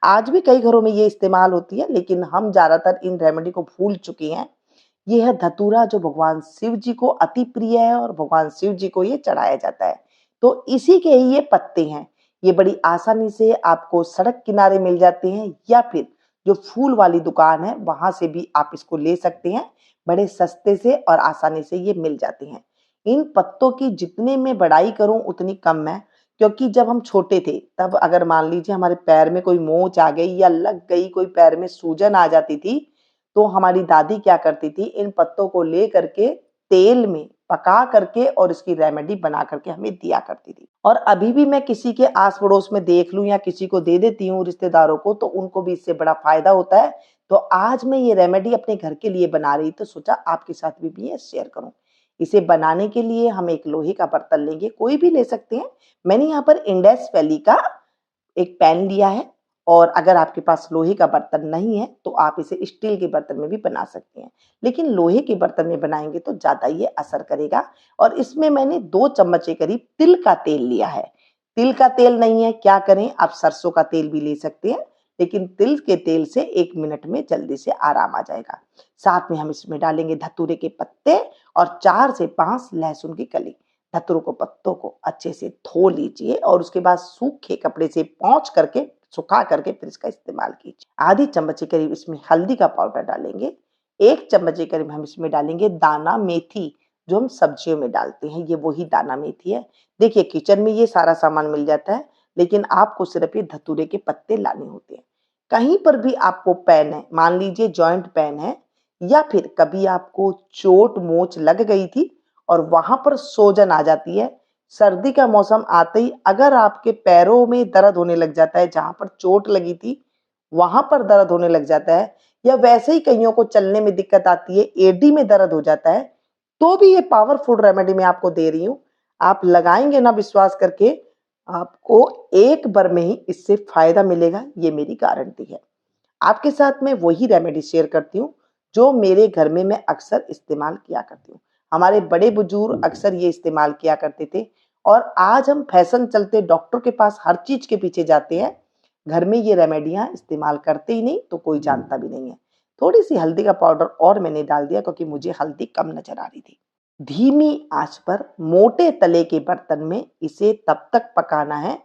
आज भी कई घरों में ये इस्तेमाल होती है, लेकिन हम ज़्यादातर इन रेमेडी को भूल चुके हैं। ये है धतूरा, जो भगवान शिव जी को अति प्रिय है और भगवान शिव जी को ये चढ़ाया जाता है। तो इसी के ही ये पत्ते हैं। ये बड़ी आसानी से आपको सड़क किनारे मिल जाते हैं, या फिर जो फूल वाली दुकान है वहां से भी आप इसको ले सकते हैं। बड़े सस्ते से और आसानी से ये मिल जाते हैं। इन पत्तों की जितने मैं बड़ाई करूं उतनी कम है, क्योंकि जब हम छोटे थे तब अगर मान लीजिए हमारे पैर में कोई मोच आ गई या लग गई, कोई पैर में सूजन आ जाती थी, तो हमारी दादी क्या करती थी, इन पत्तों को ले करके तेल में पका करके और इसकी रेमेडी बना करके हमें दिया करती थी। और अभी भी मैं किसी के आस पड़ोस में देख लूं या किसी को दे देती हूँ रिश्तेदारों को, तो उनको भी इससे बड़ा फायदा होता है। तो आज मैं ये रेमेडी अपने घर के लिए बना रही, तो सोचा आपके साथ भी ये शेयर करूं। इसे बनाने के लिए हम एक लोहे का बर्तन लेंगे, कोई भी ले सकते हैं। मैंने यहाँ पर इंडस वैली का एक पैन लिया है, और अगर आपके पास लोहे का बर्तन नहीं है तो आप इसे स्टील के बर्तन में भी बना सकते हैं, लेकिन लोहे के बर्तन में बनाएंगे तो ज्यादा ये असर करेगा। और इसमें मैंने 2 चम्मच के करीब तिल का तेल लिया है। तिल का तेल नहीं है, क्या करें, आप सरसों का तेल भी ले सकते हैं, लेकिन तिल के तेल से 1 मिनट में जल्दी से आराम आ जाएगा। साथ में हम इसमें डालेंगे धतूरे के पत्ते और 4 से 5 लहसुन की कली। धतूरों को, पत्तों को अच्छे से धो लीजिए और उसके बाद सूखे कपड़े से पोंछ करके, सुखा करके फिर इसका इस्तेमाल कीजिए। आधी चम्मच के करीब इसमें हल्दी का पाउडर डालेंगे। 1 चम्मच के करीब हम इसमें डालेंगे दाना मेथी, जो हम सब्जियों में डालते हैं, ये वही दाना मेथी है। देखिए किचन में ये सारा सामान मिल जाता है, लेकिन आपको सिर्फ ये धतूरे के पत्ते लाने होते हैं। कहीं पर भी आपको पेन है, मान लीजिए जॉइंट पेन है, या फिर कभी आपको चोट मोच लग गई थी और वहां पर सोजन आ जाती है, सर्दी का मौसम आते ही अगर आपके पैरों में दर्द होने लग जाता है, जहां पर चोट लगी थी वहां पर दर्द होने लग जाता है, या वैसे ही कईयों को चलने में दिक्कत आती है, एडी में दर्द हो जाता है, तो भी ये पावरफुल रेमेडी मैं आपको दे रही हूँ। आप लगाएंगे ना, विश्वास करके आपको एक बार में ही इससे फायदा मिलेगा, ये मेरी गारंटी है। आपके साथ मैं वही रेमेडी शेयर करती हूँ जो मेरे घर में मैं अक्सर इस्तेमाल किया करती हूँ। हमारे बड़े बुजुर्ग अक्सर ये इस्तेमाल किया करते थे, और आज हम फैशन चलते डॉक्टर के पास हर चीज के पीछे जाते हैं, घर में ये रेमेडियां इस्तेमाल करते ही नहीं, तो कोई जानता भी नहीं है। थोड़ी सी हल्दी का पाउडर और मैंने डाल दिया, क्योंकि मुझे हल्दी कम नजर आ रही थी। धीमी आंच पर मोटे तले के बर्तन में इसे तब तक पकाना है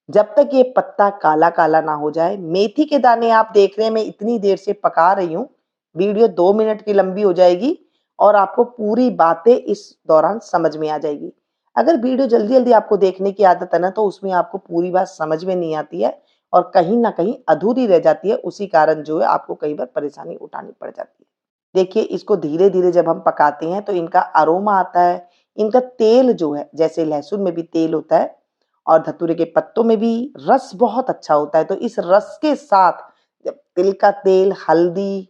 जब तक ये पत्ता काला काला ना हो जाए। मेथी के दाने आप देख रहे हैं, मैं इतनी देर से पका रही हूँ, वीडियो 2 मिनट की लंबी हो जाएगी और आपको पूरी बातें इस दौरान समझ में आ जाएगी। अगर वीडियो जल्दी जल्दी आपको देखने की आदत है ना, तो उसमें आपको पूरी बात समझ में नहीं आती है और कहीं ना कहीं अधूरी रह जाती है। उसी कारण जो है आपको कई बार परेशानी उठानी पड़ जाती है। देखिए इसको धीरे धीरे जब हम पकाते हैं तो इनका अरोमा आता है, इनका तेल जो है, जैसे लहसुन में भी तेल होता है और धतूरे के पत्तों में भी रस बहुत अच्छा होता है, तो इस रस के साथ जब तिल का तेल, हल्दी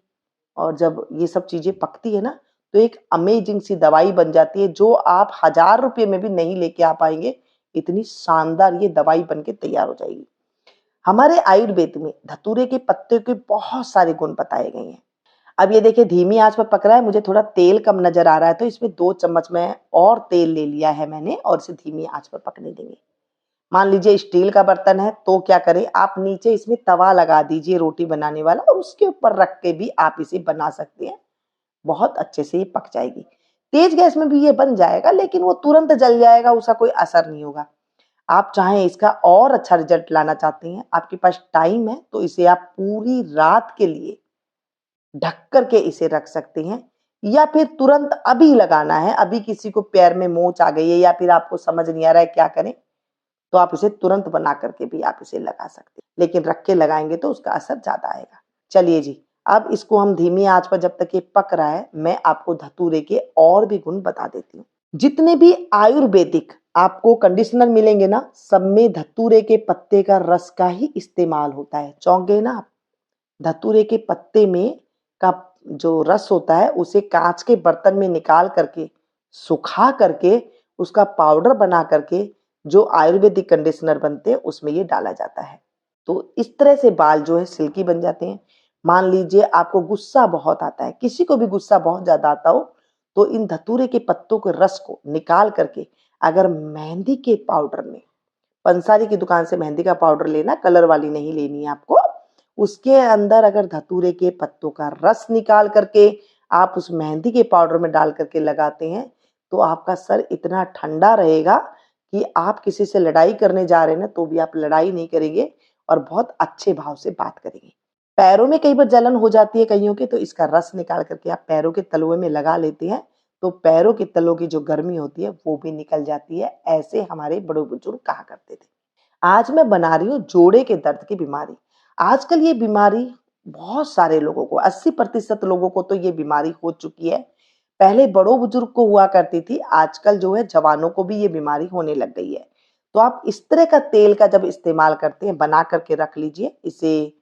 और जब ये सब चीजें पकती है ना, तो एक अमेजिंग सी दवाई बन जाती है, जो आप 1000 रुपये में भी नहीं लेके आ पाएंगे। इतनी शानदार ये दवाई बन के तैयार हो जाएगी। हमारे आयुर्वेद में धतूरे के पत्ते के बहुत सारे गुण बताए गए हैं। अब ये देखिए धीमी आंच पर पक रहा है, मुझे थोड़ा तेल कम नजर आ रहा है, तो इसमें 2 चम्मच में और तेल ले लिया है मैंने और इसे धीमी आंच पर पकने देंगे। मान लीजिए स्टील का बर्तन है, तो क्या करें, आप नीचे इसमें तवा लगा दीजिए रोटी बनाने वाला, और उसके ऊपर रख के भी आप इसे बना सकते हैं। बहुत अच्छे से ये पक जाएगी। तेज गैस में भी ये बन जाएगा, लेकिन वो तुरंत जल जाएगा, उसका कोई असर नहीं होगा। आप चाहें इसका और अच्छा रिजल्ट लाना चाहते हैं, आपके पास टाइम है, तो इसे आप पूरी रात के लिए ढक करके इसे रख सकते हैं, या फिर तुरंत अभी लगाना है, अभी किसी को पैर में मोच आ गई है या फिर आपको समझ नहीं आ रहा है क्या करें, तो आप इसे तुरंत बना करके भी आप इसे लगा सकते हैं, लेकिन रख के लगाएंगे तो उसका असर ज्यादा आएगा। चलिए जी, अब इसको हम धीमी आंच पर जब तक ये पक रहा है, मैं आपको धतूरे के और भी गुण बता देती हूँ। जितने भी आयुर्वेदिक आपको कंडीशनर मिलेंगे ना, सब में धतूरे के पत्ते का रस का ही इस्तेमाल होता है। चौंक गए ना आप? धतूरे के पत्ते में का जो रस होता है, उसे कांच के बर्तन में निकाल करके, सुखा करके, उसका पाउडर बना करके जो आयुर्वेदिक कंडीशनर बनते हैं उसमें ये डाला जाता है। तो इस तरह से बाल जो है सिल्की बन जाते हैं। मान लीजिए आपको गुस्सा बहुत आता है, किसी को भी गुस्सा बहुत ज्यादा आता हो, तो इन धतूरे के पत्तों के रस को निकाल करके अगर मेहंदी के पाउडर में, पंसारी की दुकान से मेहंदी का पाउडर लेना, कलर वाली नहीं लेनी है आपको, उसके अंदर अगर धतूरे के पत्तों का रस निकाल करके आप उस मेहंदी के पाउडर में डाल करके लगाते हैं, तो आपका सर इतना ठंडा रहेगा कि आप किसी से लड़ाई करने जा रहे हैं ना, तो भी आप लड़ाई नहीं करेंगे और बहुत अच्छे भाव से बात करेंगे। पैरों में कई बार जलन हो जाती है कइयों के, तो इसका रस निकाल करके आप पैरों के तलुओं में लगा लेते हैं, तो पैरों के तलों की जो गर्मी होती है, वो भी निकल जाती है। ऐसे हमारे बड़े-बुजुर्ग कहा करते थे। आज मैं बना रही हूँ जोड़े के दर्द की बीमारी। आजकल ये बीमारी बहुत सारे लोगों को 80% लोगों को तो ये बीमारी हो चुकी है। पहले बड़ों बुजुर्ग को हुआ करती थी, आजकल जो है जवानों को भी ये बीमारी होने लग गई है। तो आप इस तरह का तेल का जब इस्तेमाल करते हैं, बना करके रख लीजिए। इसे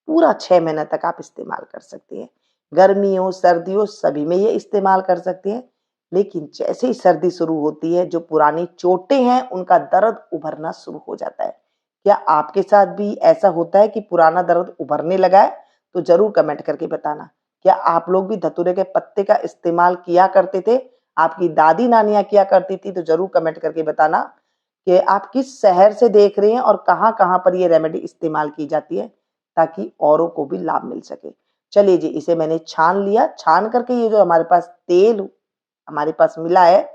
पूरा 6 महीने तक आप इस्तेमाल कर सकते हैं। गर्मियों, सर्दियों सभी में ये इस्तेमाल कर सकते हैं। लेकिन जैसे ही सर्दी शुरू होती है, जो पुरानी चोटें हैं, उनका दर्द उभरना शुरू हो जाता है। क्या आपके साथ भी ऐसा होता है कि पुराना दर्द उभरने लगा है? तो ज़रूर कमेंट करके बताना। क्या आप लोग भी धतूरे के पत्ते का इस्तेमाल किया करते थे? आपकी दादी-नानियाँ किया करती थी? तो ज़रूर कमेंट करके बताना कि आप किस शहर से देख रहे हैं और कहाँ-कहाँ पर ये रेमेडी इस्तेमाल की जाती है, ताकि औरों को भी लाभ मिल सके। चलिए जी, इसे मैंने छान लिया, छान करके ये जो हमारे पास तेल हमारे पास मिला है,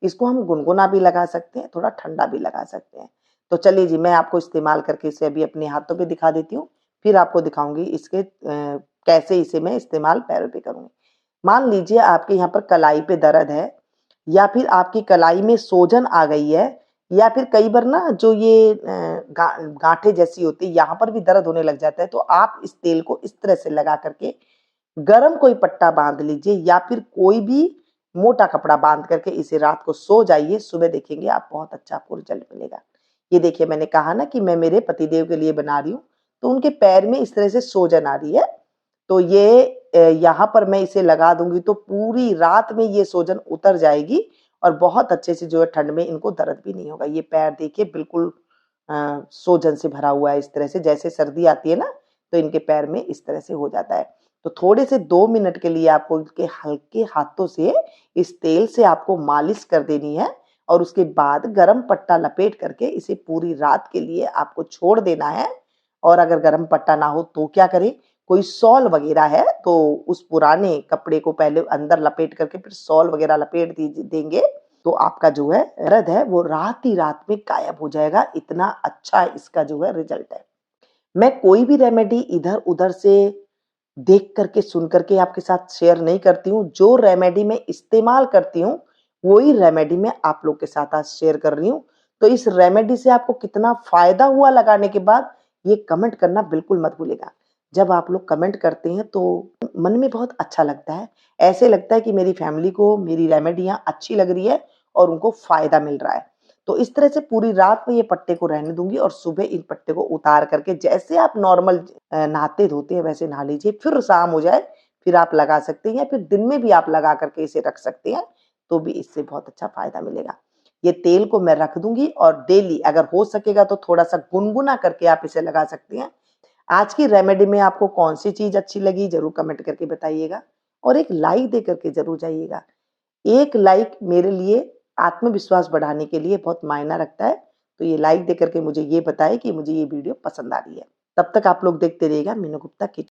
इसको हम गुनगुना भी लगा सकते हैं, थोड़ा ठंडा भी लगा सकते हैं। तो चलिए जी, मैं आपको इस्तेमाल करके इसे अभी अपने हाथों पे दिखा देती हूँ, फिर आपको दिखाऊँगी इसके कैसे इसे मैं इस्तेमाल पैरों पे करूँगी। मान लीजिए आपके यहाँ पर कलाई पे दर्द है या फिर आपकी कलाई में सूजन आ गई है या फिर कई बार ना जो ये गाँठें जैसी होती है, यहाँ पर भी दर्द होने लग जाता है, तो आप इस तेल को इस तरह से लगा करके गरम कोई पट्टा बांध लीजिए या फिर कोई भी मोटा कपड़ा बांध करके इसे रात को सो जाइए, सुबह देखेंगे आप बहुत अच्छा आपको रिजल्ट मिलेगा। ये देखिए मैंने कहा ना कि मैं मेरे पतिदेव के लिए बना रही हूँ, तो उनके पैर में इस तरह से सूजन आ रही है, तो ये यहाँ पर मैं इसे लगा दूँगी तो पूरी रात में ये सूजन उतर जाएगी और बहुत अच्छे से जो है ठंड में इनको दर्द भी नहीं होगा। ये पैर देखिए बिल्कुल सूजन से भरा हुआ है इस तरह से, जैसे सर्दी आती है ना, तो इनके पैर में इस तरह से हो जाता है। तो थोड़े से 2 मिनट के लिए आपको इनके हल्के हाथों से इस तेल से आपको मालिश कर देनी है और उसके बाद गरम पट्टा लपेट करके इसे पूरी रात के लिए आपको छोड़ देना है। और अगर गरम पट्टा ना हो तो क्या करें, कोई शॉल वगैरह है तो उस पुराने कपड़े को पहले अंदर लपेट करके फिर शॉल वगैरह लपेट देंगे, तो आपका जो है दर्द है वो रात ही रात में गायब हो जाएगा। इतना अच्छा इसका जो है रिजल्ट है। मैं कोई भी रेमेडी इधर-उधर से देख करके, सुन करके आपके साथ शेयर नहीं करती हूँ। जो रेमेडी मैं इस्तेमाल करती हूँ, वही रेमेडी मैं आप लोग के साथ आज शेयर कर रही हूँ। तो इस रेमेडी से आपको कितना फ़ायदा हुआ लगाने के बाद, ये कमेंट करना बिल्कुल मत भूलिएगा। जब आप लोग कमेंट करते हैं, तो मन में बहुत अच्छा लगता है। ऐसे लगता है कि मेरी फैमिली को मेरी रेमेडियाँ अच्छी लग रही है और उनको फ़ायदा मिल रहा है। तो इस तरह से पूरी रात में ये पट्टे को रहने दूँगी और सुबह इन पट्टे को उतार करके जैसे आप नॉर्मल नहाते-धोते हैं वैसे नहा लीजिए, फिर शाम हो जाए, फिर आप लगा सकते हैं या फिर दिन में भी आप लगा करके इसे रख सकते हैं, तो भी इससे बहुत अच्छा फ़ायदा मिलेगा। ये तेल को मैं रख दूँगी और डेली अगर हो सकेगा तो थोड़ा-सा गुनगुना करके आप इसे लगा सकती हैं। आज की रेमेडी में आपको कौन-सी चीज़ अच्छी लगी ज़रूर कमेंट करके बताइएगा और एक लाइक दे करके ज़रूर जाइएगा। एक लाइक मेरे लिए आत्मविश्वास बढ़ाने के लिए बहुत मायना रखता है, तो ये लाइक दे करके मुझे ये बताएँ कि मुझे ये वीडियो पसंद आ रही है। तब तक आप लोग देखते रहिएगा मीनू गुप्ता किचन।